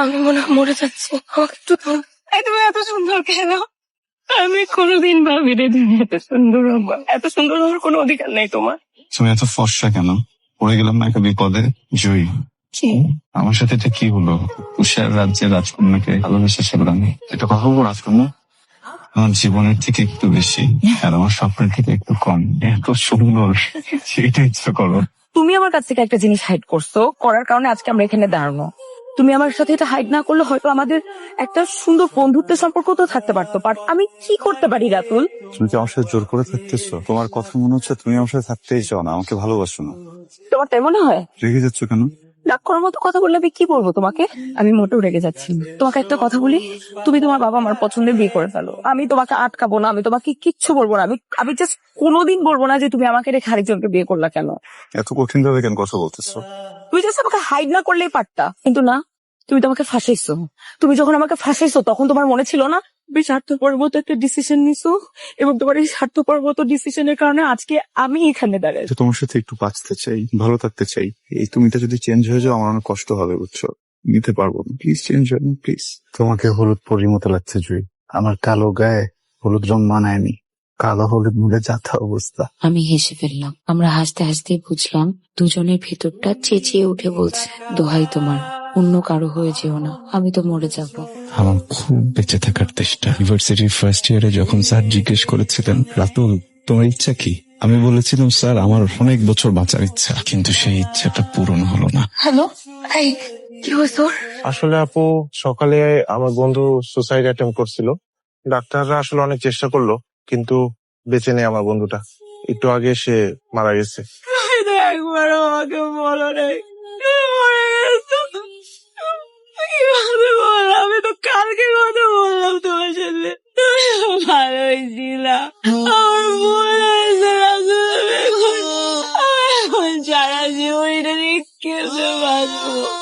আমি মনে হয় মরে যাচ্ছি, আমাকে একটু দাও। তুমি এত সুন্দর কেন? আমি কোনোদিন ভাবিনি তুমি এত সুন্দর হবা। এত সুন্দর হওয়ার কোনো অধিকার নেই তোমার। তুমি এত ফর্সা কেন? পড়ে গেলাম না একটা বিপদে। জয়ী, আমার সাথে এটা কি হলো? তুষার রাজ্যের রাজকন্যাকে ভালোবেসে ছিলাম। এটা কথা বলবো রাজকন্যা? আমার জীবনের থেকে একটু বেশি আর আমার স্বপ্নের থেকে একটু কম। এত সুন্দর, সেটা ইচ্ছা করো। তুমি আমার কাছ থেকে একটা জিনিস হাইড করছো, করার কারণে আজকে আমরা এখানে দাঁড়ানো। তুমি আমার সাথে এটা হাইড না করলে হয়তো আমাদের একটা সুন্দর বন্ধুত্বের সম্পর্ক তো থাকতে পারতো। বাট আমি কি করতে পারি রাতুল? তুমি কি আমার সাথে জোর করে থাকতেছো? তোমার কথা মনে হচ্ছে তুমি আমার সাথে থাকতেই চাও না, আমাকে ভালোবাসো না। তোমার তাই মনে হয়? রেগে যাচ্ছ কেন? রাগ করার মতো কথা বললে আমি কি বলবো তোমাকে? আমি মোটেও রেগে যাচ্ছি না। তোমাকে একটা কথা বলি, তুমি তোমার বাবা আমার পছন্দের বিয়ে করে ফেলো, আমি তোমাকে আটকাবো না, আমি তোমাকে কিচ্ছু বলবো না। আমি জাস্ট কোনোদিন বলবো না যে তুমি আমাকে রেখে আরেকজনকে বিয়ে করলা কেন। এত কঠিন ভাবে কেন কথা বলতেছো? তুমি জাস্ট আমাকে হাইড না করলেই পারতা, কিন্তু না, তুমি তো আমাকে ফাঁসাইছো। তুমি যখন আমাকে ফাঁসাইছো তখন তোমার মনে ছিল না তুমি স্বার্থপর মতো একটা ডিসিশন নিছো, এবং তোমার এই স্বার্থপর মতো ডিসিশনের কারণে আজকে আমি এখানে দাঁড়াই। তোমার সাথে একটু বাঁচতে চাই, ভালো থাকতে চাই। এই তুমিটা যদি চেঞ্জ হয়ে যাও আমার অনেক কষ্ট হবে, বুঝছো? নিতে পারবো না, প্লিজ চেঞ্জ হয়ে না প্লিজ। তোমাকে হলুদ পরির মতো লাগছে জুই, আমার কালো গায়ে হলুদ রং মানায়নি। কালো হলুদ মুড়ে যাতা অবস্থা। আমি হেসে ফেললাম। আমরা হাসতে হাসতেই বুঝলাম দুজনের ভেতরটা চেঁচিয়ে উঠে বলছে, দোহাই তোমার, অন্য কারো হয়ে যেও না, আমি তো মরে যাব। আমার খুব বেঁচে থাকার চেষ্টা। ইউনিভার্সিটির ফার্স্ট ইয়ারে যখন স্যার জিজ্ঞেস করেছিলেন রাতুল তোমার ইচ্ছা কি, আমি বলেছিলাম স্যার আমার অনেক বছর বাঁচার ইচ্ছা, কিন্তু সেই ইচ্ছাটা পূরণ হলো না। হ্যালো, এই কি হয়েছে? আসলে আপু, সকালে আমার বন্ধু সুসাইড অ্যাটেম্প করছিল। ডাক্তাররা আসলে অনেক চেষ্টা করলো, কিন্তু বেঁচে নেই আমার বন্ধুটা। একটু আগে সে মারা গেছে। একবার আমাকে বলো নাই, মরে গেছো। কিভাবে বল? আমি তো কালকে কথা বললাম তোমার সাথে, তুমি তো ভালোই ছিলা। আমার ভুল হয়েছে রাজু, আমি এখন সারা জীবন এটা নিয়ে কেঁদে বাঁচবো।